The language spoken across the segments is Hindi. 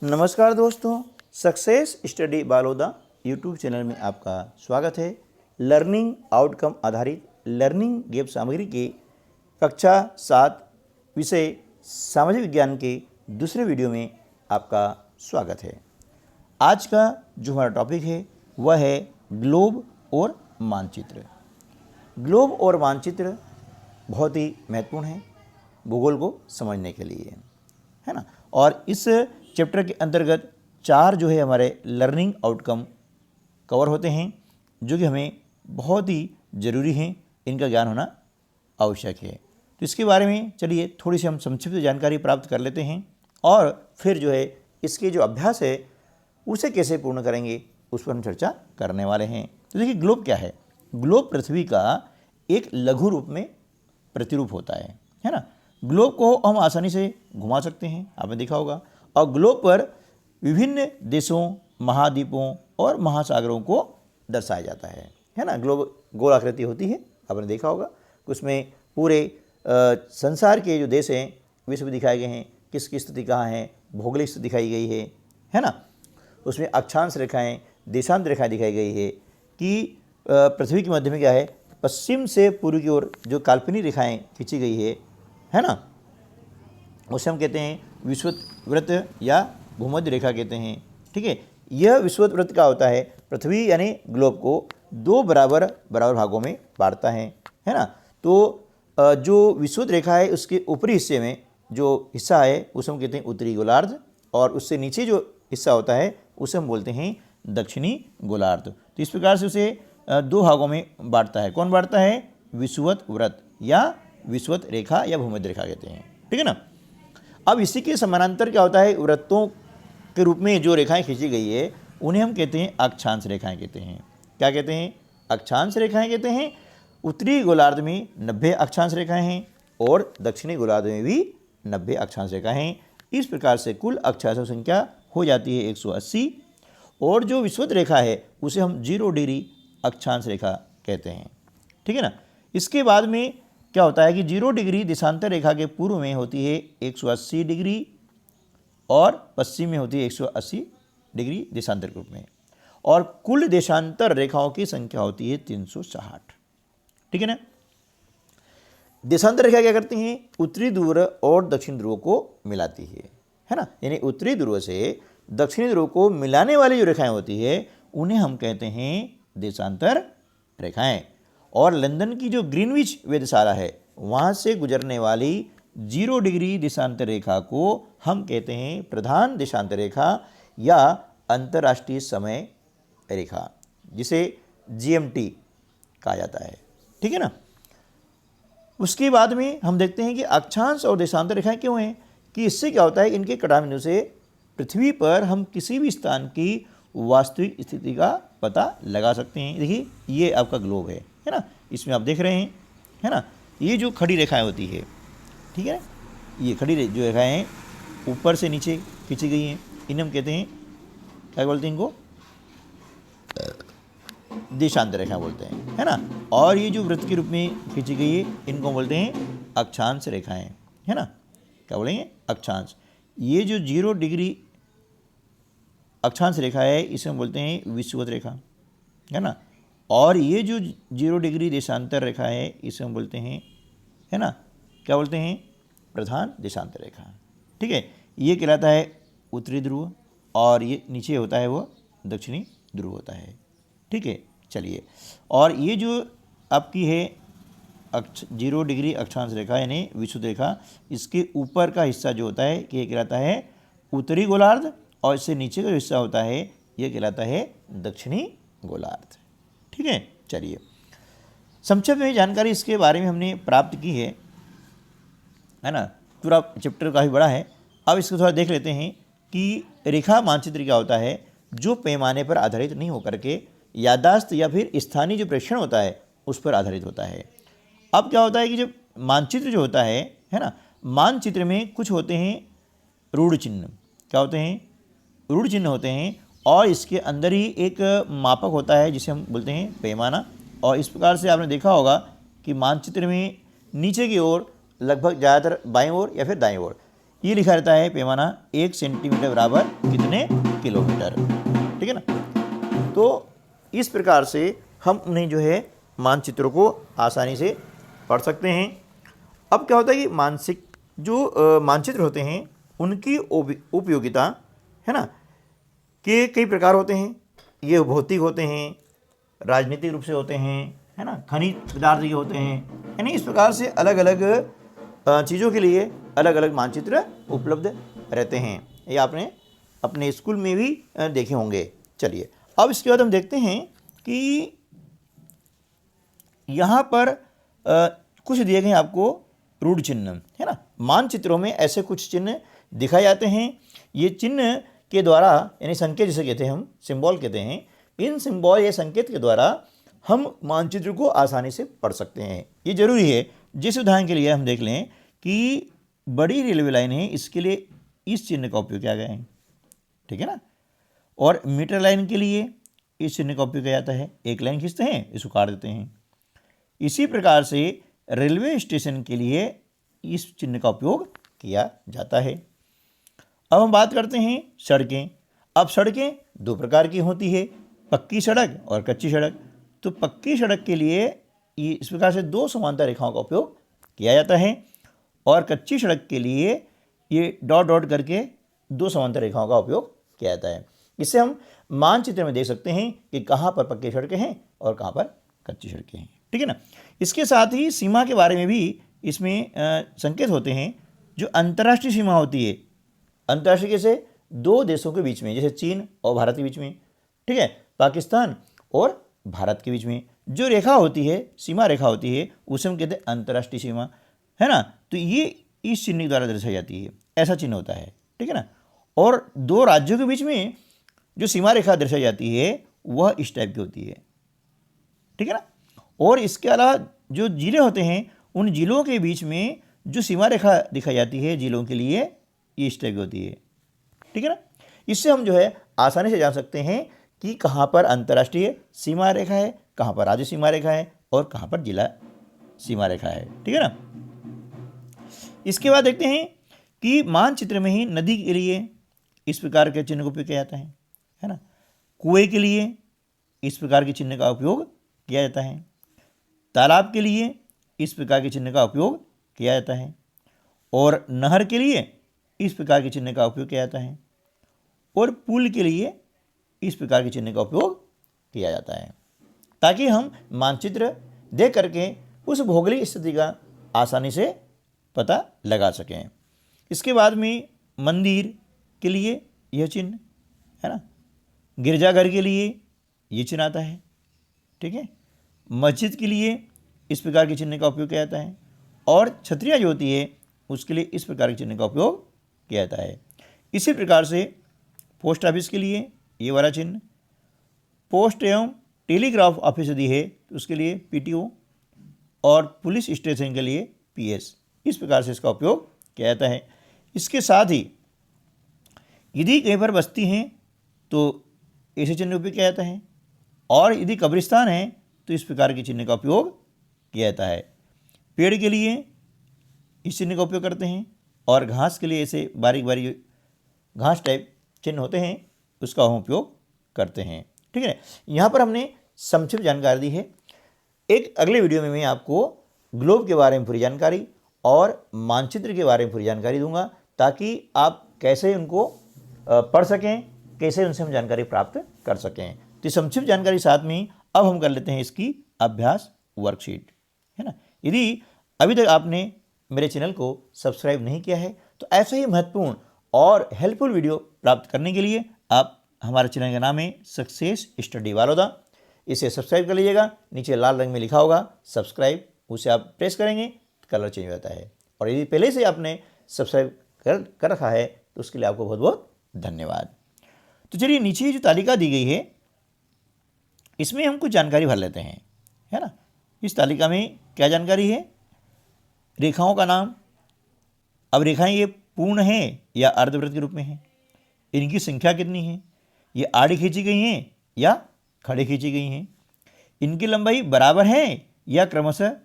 नमस्कार दोस्तों, success study Baloda YouTube channel में आपका स्वागत है। लर्निंग आउटकम आधारित लर्निंग गेम सामग्री के कक्षा 7 विषय सामाजिक विज्ञान के दूसरे वीडियो में आपका स्वागत है। आज का जो हमारा टॉपिक है वह है ग्लोब और मानचित्र। ग्लोब और मानचित्र बहुत ही महत्वपूर्ण है भूगोल को समझने के लिए, है ना। और इस चैप्टर के अंतर्गत 4 जो है हमारे लर्निंग आउटकम कवर होते हैं, जो कि हमें बहुत ही ज़रूरी हैं, इनका ज्ञान होना आवश्यक है। तो इसके बारे में चलिए थोड़ी सी हम संक्षिप्त जानकारी प्राप्त कर लेते हैं और फिर जो है इसके जो अभ्यास है उसे कैसे पूर्ण करेंगे उस पर हम चर्चा करने वाले हैं। तो देखिए, ग्लोब क्या है। ग्लोब पृथ्वी का एक लघु रूप में प्रतिरूप होता है ना। ग्लोब को हम आसानी से घुमा सकते हैं, आपने देखा होगा। और ग्लोब पर विभिन्न देशों, महाद्वीपों और महासागरों को दर्शाया जाता है ना। ग्लोब गोल आकृति होती है, आपने देखा होगा। उसमें पूरे संसार के जो देश हैं वे सभी दिखाए गए हैं, किसकी स्थिति कहाँ है, भौगोलिक स्थिति दिखाई गई है ना। उसमें अक्षांश रेखाएं, देशांतर रेखाएं दिखाई गई है कि पृथ्वी के मध्य में क्या है, पश्चिम से पूर्व की ओर जो काल्पनिक रेखाएं खींची गई है ना, उसे हम कहते हैं विषुवत वृत्त या भूमध्य रेखा कहते हैं। ठीक है, यह विषुवत वृत्त का होता है, पृथ्वी यानी ग्लोब को 2 बराबर भागों में बांटता है ना। तो जो विषुवत रेखा है उसके ऊपरी हिस्से में जो हिस्सा है उसे हम कहते हैं उत्तरी गोलार्ध, और उससे नीचे जो हिस्सा होता है उसे हम बोलते हैं दक्षिणी गोलार्ध। तो इस प्रकार से उसे 2 भागों में बांटता है। कौन बांटता है? विषुवत वृत्त या विषुवत रेखा या भूमध्य रेखा कहते हैं। ठीक है ना। अब इसी के समानांतर क्या होता है, वृत्तों के रूप में जो रेखाएं खींची गई है उन्हें हम कहते हैं अक्षांश रेखाएं कहते हैं। क्या कहते हैं? अक्षांश रेखाएं कहते हैं। उत्तरी गोलार्ध में 90 अक्षांश रेखाएं हैं और दक्षिणी गोलार्ध में भी 90 अक्षांश रेखाएं हैं। इस प्रकार से कुल अक्षांशों की संख्या हो जाती है 180। और जो विषुवत रेखा है उसे हम 0 डिग्री अक्षांश रेखा कहते हैं। ठीक है ना। इसके बाद में क्या होता है कि 0 डिग्री देशांतर रेखा के पूर्व में होती है 180 डिग्री और पश्चिम में होती है 180 डिग्री देशांतर के रूप में, और कुल देशांतर रेखाओं की संख्या होती है 360। ठीक है ना। देशांतर रेखा क्या करती हैं? उत्तरी ध्रुव और दक्षिण ध्रुव को मिलाती है ना। यानी उत्तरी ध्रुव से दक्षिणी ध्रुव को मिलाने वाली जो रेखाएं होती है उन्हें हम कहते हैं देशांतर रेखाएं। और लंदन की जो ग्रीनविच वेधशाला है वहाँ से गुजरने वाली 0 डिग्री देशांतर रेखा को हम कहते हैं प्रधान देशांतर रेखा या अंतर्राष्ट्रीय समय रेखा, जिसे GMT कहा जाता है। ठीक है ना। उसके बाद में हम देखते हैं कि अक्षांश और देशांतर रेखाएं क्यों हैं, कि इससे क्या होता है, इनके कटा बिंदु से पृथ्वी पर हम किसी भी स्थान की वास्तविक स्थिति का पता लगा सकते हैं। देखिए, ये आपका ग्लोब है ना। इसमें आप देख रहे हैं, है ना, ये जो खड़ी रेखाएं होती है, ठीक है, ये खड़ी जो रेखाएं हैं ऊपर से नीचे खींची गई हैं, इन्हें हम कहते हैं, क्या बोलते हैं इनको? देशांतर रेखा बोलते हैं, है ना। और ये जो वृत्त के रूप में खींची गई है इनको बोलते हैं अक्षांश रेखाएं, है ना। क्या बोलेंगे? अक्षांश। ये जो 0 डिग्री अक्षांश रेखा है इसे हम बोलते हैं विषुवत रेखा, है ना। और ये जो 0 डिग्री देशांतर रेखा है इसे हम बोलते हैं, है ना, क्या बोलते हैं? प्रधान देशांतर रेखा। ठीक है, ये कहलाता है उत्तरी ध्रुव और ये नीचे होता है वो दक्षिणी ध्रुव होता है। ठीक है, चलिए। और ये जो आपकी है 0 डिग्री अक्षांश रेखा यानी विषुवत रेखा, इसके ऊपर का हिस्सा जो होता है ये कहलाता है उत्तरी गोलार्ध, और इससे नीचे का हिस्सा होता है ये कहलाता है दक्षिणी गोलार्ध। ठीक है, चलिए। संक्षेप में जानकारी इसके बारे में हमने प्राप्त की है ना। पूरा चैप्टर काफ़ी बड़ा है। अब इसको थोड़ा देख लेते हैं कि रेखा मानचित्र क्या होता है, जो पैमाने पर आधारित नहीं होकर के याददाश्त या फिर स्थानीय जो प्रेक्षण होता है उस पर आधारित होता है। अब क्या होता है कि जब मानचित्र जो होता है ना, मानचित्र में कुछ होते हैं रूढ़ चिन्ह। क्या होते हैं? रूढ़ चिन्ह होते हैं, और इसके अंदर ही एक मापक होता है जिसे हम बोलते हैं पैमाना। और इस प्रकार से आपने देखा होगा कि मानचित्र में नीचे की ओर लगभग ज़्यादातर बाईं ओर या फिर दाईं ओर ये लिखा रहता है पैमाना 1 सेंटीमीटर बराबर कितने किलोमीटर, ठीक है ना। तो इस प्रकार से हम उन्हें जो है मानचित्रों को आसानी से पढ़ सकते हैं। अब क्या होता है कि मानचित्र होते हैं उनकी उपयोगिता है ना के कई प्रकार होते हैं। ये भौतिक होते हैं, राजनीतिक रूप से होते हैं, है ना, खनिज पदार्थ के होते हैं, यानी इस प्रकार से अलग अलग चीज़ों के लिए अलग अलग मानचित्र उपलब्ध रहते हैं। ये आपने अपने स्कूल में भी देखे होंगे। चलिए अब इसके बाद हम देखते हैं कि यहाँ पर कुछ दिए गए आपको रूढ़ चिन्ह, है ना। मानचित्रों में ऐसे कुछ चिन्ह दिखाए जाते हैं। ये चिन्ह के द्वारा, यानी संकेत जिसे कहते हैं हम, सिंबल कहते हैं, इन सिंबल या संकेत के द्वारा हम मानचित्र को आसानी से पढ़ सकते हैं। ये जरूरी है। जिस उदाहरण के लिए हम देख लें कि बड़ी रेलवे लाइन है, इसके लिए इस चिन्ह का उपयोग किया गया है, ठीक है ना। और मीटर लाइन के लिए इस चिन्ह का उपयोग किया जाता है। एक लाइन खींचते हैं, इसको काट देते हैं। इसी प्रकार से रेलवे स्टेशन के लिए इस चिन्ह का उपयोग किया जाता है। अब हम बात करते हैं सड़कें। अब सड़कें दो प्रकार की होती है, पक्की सड़क और कच्ची सड़क। तो पक्की सड़क के लिए ये इस प्रकार से दो समांतर रेखाओं का उपयोग किया जाता है, और कच्ची सड़क के लिए ये डॉट डॉट करके दो समांतर रेखाओं का उपयोग किया जाता है। इससे हम मानचित्र में देख सकते हैं कि कहाँ पर पक्की सड़कें हैं और कहाँ पर कच्ची सड़कें हैं, ठीक है ना। इसके साथ ही सीमा के बारे में भी इसमें संकेत होते हैं। जो अंतर्राष्ट्रीय सीमा होती है, अंतर्राष्ट्रीय कैसे, दो देशों के बीच में, जैसे चीन और भारत के बीच में, ठीक है, पाकिस्तान और भारत के बीच में जो रेखा होती है, सीमा रेखा होती है, उसे हम कहते हैं अंतर्राष्ट्रीय सीमा, है ना। तो ये इस चिन्ह के द्वारा दर्शाई जाती है, ऐसा चिन्ह होता है, ठीक है ना। और दो राज्यों के बीच में जो सीमा रेखा दर्शाई जाती है वह इस टाइप की होती है, ठीक है ना। और इसके अलावा जो जिले होते हैं, उन जिलों के बीच में जो सीमा रेखा दिखाई जाती है जिलों के लिए, ये इस टाइप की होती है, ठीक है ना। इससे हम जो है आसानी से जान सकते हैं कि कहाँ पर अंतर्राष्ट्रीय सीमा रेखा है, कहाँ पर राज्य सीमा रेखा है और कहाँ पर जिला सीमा रेखा है, ठीक है ना। इसके बाद देखते हैं कि मानचित्र में ही नदी के लिए इस प्रकार के चिन्ह का उपयोग किया जाता है ना। कुएं के लिए इस प्रकार के चिन्ह का उपयोग किया जाता है। तालाब के लिए इस प्रकार के चिन्ह का उपयोग किया जाता है, और नहर के लिए इस प्रकार के चिन्ह का उपयोग किया जाता है, और पुल के लिए इस प्रकार के चिन्ह का उपयोग किया जाता है, ताकि हम मानचित्र देख करके उस भौगोलिक स्थिति का आसानी से पता लगा सकें। इसके बाद में मंदिर के लिए यह चिन्ह, है ना। गिरजाघर के लिए ये चिन्ह आता है, ठीक है। मस्जिद के लिए इस प्रकार के चिन्ह का उपयोग किया जाता है, और छतरियाँ जो होती है उसके लिए इस प्रकार के चिन्ह का उपयोग किया जाता है। इसी प्रकार से पोस्ट ऑफिस के लिए ये वाला चिन्ह, पोस्ट एवं टेलीग्राफ ऑफिस यदि है तो उसके लिए PTO, और पुलिस स्टेशन के लिए PS, इस प्रकार से इसका उपयोग किया जाता है। इसके साथ ही यदि कहीं पर बस्ती हैं तो ऐसे चिन्ह का उपयोग किया जाता है, और यदि कब्रिस्तान है तो इस प्रकार के चिन्ह का उपयोग किया जाता है। पेड़ के लिए इस चिन्ह का उपयोग करते हैं, और घास के लिए ऐसे बारीक बारीक घास टाइप चिन्ह होते हैं, उसका हम उपयोग करते हैं, ठीक है। यहाँ पर हमने संक्षिप्त जानकारी दी है। एक अगले वीडियो में मैं आपको ग्लोब के बारे में पूरी जानकारी और मानचित्र के बारे में पूरी जानकारी दूंगा, ताकि आप कैसे उनको पढ़ सकें, कैसे उनसे हम जानकारी प्राप्त कर सकें। तो संक्षिप्त जानकारी साथ में अब हम कर लेते हैं इसकी अभ्यास वर्कशीट, है ना। यदि अभी तक आपने मेरे चैनल को सब्सक्राइब नहीं किया है तो ऐसे ही महत्वपूर्ण और हेल्पफुल वीडियो प्राप्त करने के लिए आप, हमारे चैनल का नाम है सक्सेस स्टडी बालोदा, इसे सब्सक्राइब कर लीजिएगा। नीचे लाल रंग में लिखा होगा सब्सक्राइब, उसे आप प्रेस करेंगे तो कलर चेंज हो जाता है। और यदि पहले से आपने सब्सक्राइब कर रखा है तो उसके लिए आपको बहुत बहुत धन्यवाद। तो चलिए नीचे जो तालिका दी गई है इसमें हम कुछ जानकारी भर लेते हैं, है ना। इस तालिका में क्या जानकारी है, रेखाओं का नाम। अब रेखाएं ये पूर्ण हैं या अर्धवृत्त के रूप में हैं, इनकी संख्या कितनी है, ये आड़ी खींची गई हैं या खड़े खींची गई हैं, इनकी लंबाई बराबर है या क्रमशः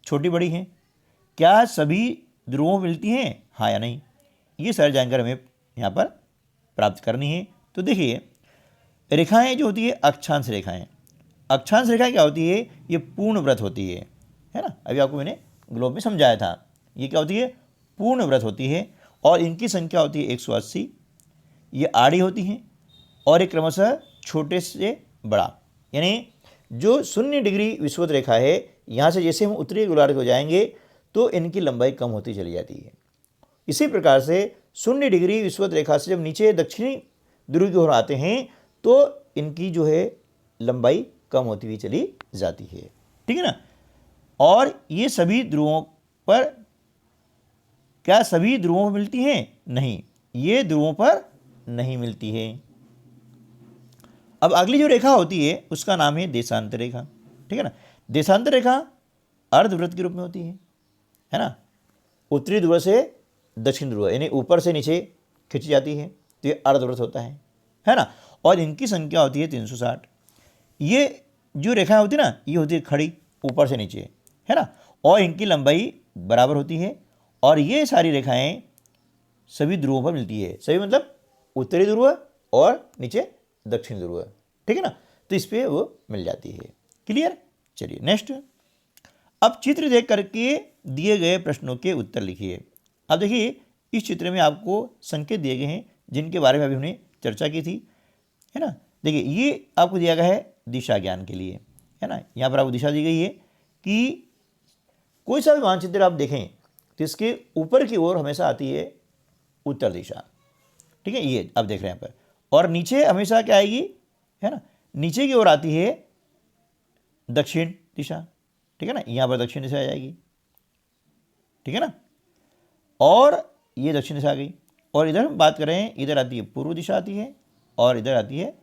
छोटी बड़ी हैं, क्या सभी ध्रुवों में मिलती हैं, हाँ या नहीं। ये सारी जानकारी हमें यहाँ पर प्राप्त करनी है। तो देखिए, रेखाएं जो होती है अक्षांश रेखाएं, अक्षांश रेखाएं क्या होती है, ये पूर्ण वृत्त होती है ना। अभी आपको मैंने ग्लोब में समझाया था, ये क्या होती है, पूर्ण वृत्त होती है और इनकी संख्या होती है 180। ये आड़ी होती हैं और एक क्रमशः छोटे से बड़ा, यानी जो 0 डिग्री विषुवत रेखा है, यहाँ से जैसे हम उत्तरी गोलार्ध को जाएंगे तो इनकी लंबाई कम होती चली जाती है। इसी प्रकार से 0 डिग्री विषुवत रेखा से जब नीचे दक्षिणी ध्रुव की ओर आते हैं तो इनकी जो है लंबाई कम होती हुई चली जाती है, ठीक है ना। और ये सभी ध्रुवों पर, क्या सभी ध्रुवों पर मिलती हैं? नहीं, ये ध्रुवों पर नहीं मिलती है। अब अगली जो रेखा होती है उसका नाम है देशांतर रेखा, ठीक है ना। देशांतर रेखा अर्धवृत्त के रूप में होती है ना। उत्तरी ध्रुव से दक्षिण ध्रुव, यानी ऊपर से नीचे खिंची जाती है, तो ये अर्धवृत्त होता है ना। और इनकी संख्या होती है 360। ये जो रेखा होती है ना, ये होती है खड़ी ऊपर से नीचे, है ना, और इनकी लंबाई बराबर होती है। और ये सारी रेखाएं सभी ध्रुवों पर मिलती है, सभी मतलब उत्तरी ध्रुव और नीचे दक्षिण ध्रुव, ठीक है ना। तो इस पर वो मिल जाती है। क्लियर? चलिए नेक्स्ट। अब चित्र देख करके दिए गए प्रश्नों के उत्तर लिखिए। अब देखिए, इस चित्र में आपको संकेत दिए गए हैं जिनके बारे में अभी हमने चर्चा की थी, है ना। देखिए, ये आपको दिया गया है दिशा ज्ञान के लिए, है ना। यहाँ पर आपको दिशा दी गई है कि कोई सा भी मानचित्र आप देखें तो इसके ऊपर की ओर हमेशा आती है उत्तर दिशा, ठीक है, ये आप देख रहे हैं यहाँ पर। और नीचे हमेशा क्या आएगी, है ना, नीचे की ओर आती है दक्षिण दिशा, ठीक है ना। यहाँ पर दक्षिण दिशा आ जाएगी, ठीक है ना। और ये दक्षिण दिशा आ गई। और इधर हम बात करें, इधर आती है पूर्व दिशा आती है और इधर आती है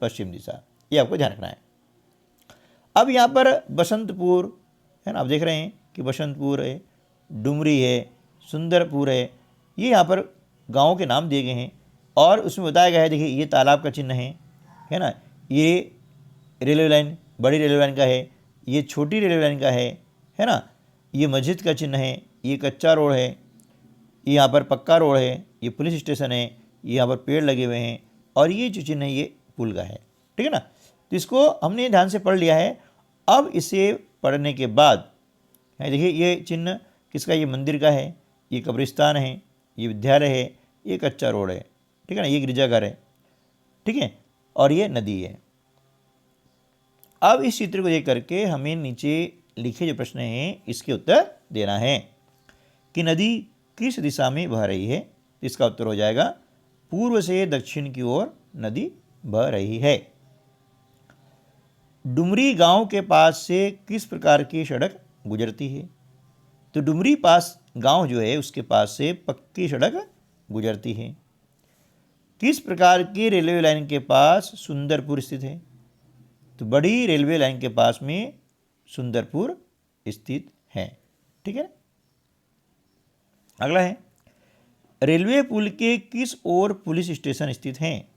पश्चिम दिशा, ये आपको ध्यान रखना है। अब यहाँ पर बसंतपुर है ना, आप देख रहे हैं कि बसंतपुर है, डुमरी है, सुंदरपुर है, ये यहाँ पर गाँव के नाम दिए गए हैं। और उसमें बताया गया है, देखिए ये तालाब का चिन्ह है ना, ये रेलवे लाइन बड़ी रेलवे लाइन का है, ये छोटी रेलवे लाइन का है ना, ये मस्जिद का चिन्ह है, ये कच्चा रोड है, ये यहाँ पर पक्का रोड है, ये पुलिस स्टेशन है, ये यहाँ पर पेड़ लगे हुए हैं, और ये जो चिन्ह है ये पुल का है, ठीक है ना। तो इसको हमने ध्यान से पढ़ लिया है। अब इसे पढ़ने के बाद देखिए, ये चिन्ह किसका, ये मंदिर का है, ये कब्रिस्तान है, ये विद्यालय है, ये कच्चा रोड है, ठीक है ना, ये गिरजाघर है, ठीक है, और ये नदी है। अब इस चित्र को देख करके हमें नीचे लिखे जो प्रश्न हैं इसके उत्तर देना है कि नदी किस दिशा में बह रही है। इसका उत्तर हो जाएगा पूर्व से दक्षिण की ओर नदी बह रही है। डुमरी गांव के पास से किस प्रकार की सड़क गुजरती है? तो डुमरी पास गांव जो है उसके पास से पक्की सड़क गुजरती है। किस प्रकार की रेलवे लाइन के पास सुंदरपुर स्थित है? तो बड़ी रेलवे लाइन के पास में सुंदरपुर स्थित है, ठीक है। अगला है, रेलवे पुल के किस ओर पुलिस स्टेशन स्थित हैं?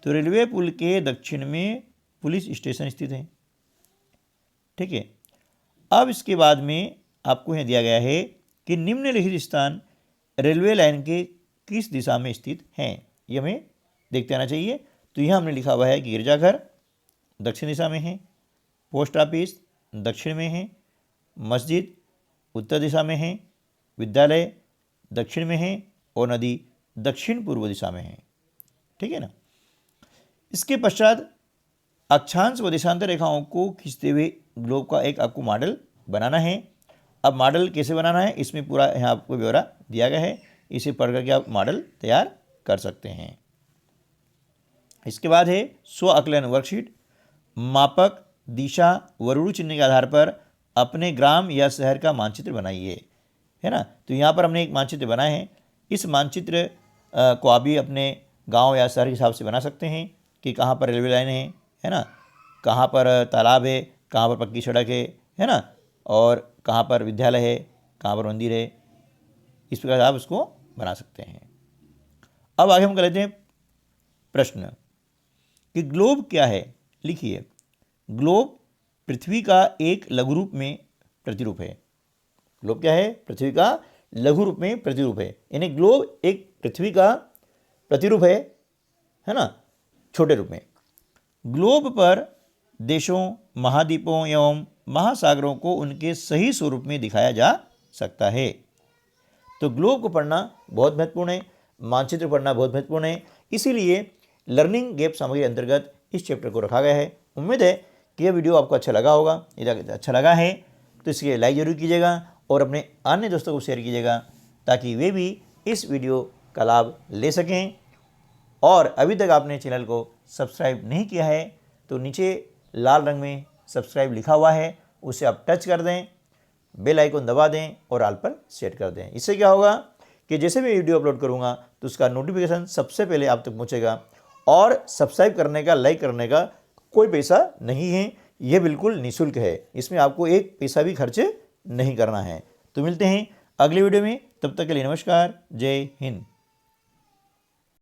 तो रेलवे पुल के दक्षिण में पुलिस स्टेशन स्थित है, ठीक है। अब इसके बाद में आपको यह दिया गया है कि निम्नलिखित स्थान रेलवे लाइन के किस दिशा में स्थित हैं, ये हमें देखते आना चाहिए। तो यह हमने लिखा हुआ है कि गिरजाघर दक्षिण दिशा में है, पोस्ट ऑफिस दक्षिण में है, मस्जिद उत्तर दिशा में है, विद्यालय दक्षिण में है और नदी दक्षिण पूर्व दिशा में है, ठीक है ना। इसके पश्चात अक्षांश व देशांतर रेखाओं को खींचते हुए ग्लोब का एक आपको मॉडल बनाना है। अब मॉडल कैसे बनाना है इसमें पूरा यहाँ आपको ब्यौरा दिया गया है, इसे पढ़ करके आप मॉडल तैयार कर सकते हैं। इसके बाद है स्व आकलन वर्कशीट। मापक दिशा वरुण चिन्ह के आधार पर अपने ग्राम या शहर का मानचित्र बनाइए, है ना। तो यहाँ पर हमने एक मानचित्र बनाया है। इस मानचित्र को आप भी अपने गांव या शहर के हिसाब से बना सकते हैं कि कहाँ पर रेलवे लाइन है ना, कहाँ पर तालाब है, कहाँ पर पक्की सड़क है ना, और कहाँ पर विद्यालय है, कहाँ पर मंदिर है। इस प्रकार आप उसको बना सकते हैं। अब आगे हम कर लेते हैं प्रश्न कि ग्लोब क्या है। लिखिए, ग्लोब पृथ्वी का एक लघु रूप में प्रतिरूप है। ग्लोब क्या है? पृथ्वी का लघु रूप में प्रतिरूप है। यानी ग्लोब एक पृथ्वी का प्रतिरूप है ना, छोटे रूप में। ग्लोब पर देशों, महाद्वीपों एवं महासागरों को उनके सही स्वरूप में दिखाया जा सकता है। तो ग्लोब को पढ़ना बहुत महत्वपूर्ण है, मानचित्र पढ़ना बहुत महत्वपूर्ण है, इसीलिए लर्निंग गैप सामग्री अंतर्गत इस चैप्टर को रखा गया है। उम्मीद है कि यह वीडियो आपको अच्छा लगा होगा। यदि अच्छा लगा है तो इसके लाइक जरूर कीजिएगा और अपने अन्य दोस्तों को शेयर कीजिएगा ताकि वे भी इस वीडियो का लाभ ले सकें। और अभी तक आपने चैनल को सब्सक्राइब नहीं किया है तो नीचे लाल रंग में सब्सक्राइब लिखा हुआ है, उसे आप टच कर दें, बेल आइकन दबा दें और ऑल पर सेट कर दें। इससे क्या होगा कि जैसे भी वीडियो अपलोड करूंगा तो उसका नोटिफिकेशन सबसे पहले आप तक पहुंचेगा। और सब्सक्राइब करने का, लाइक करने का कोई पैसा नहीं है, यह बिल्कुल निःशुल्क है, इसमें आपको एक पैसा भी खर्च नहीं करना है। तो मिलते हैं अगले वीडियो में, तब तक के लिए नमस्कार, जय हिंद।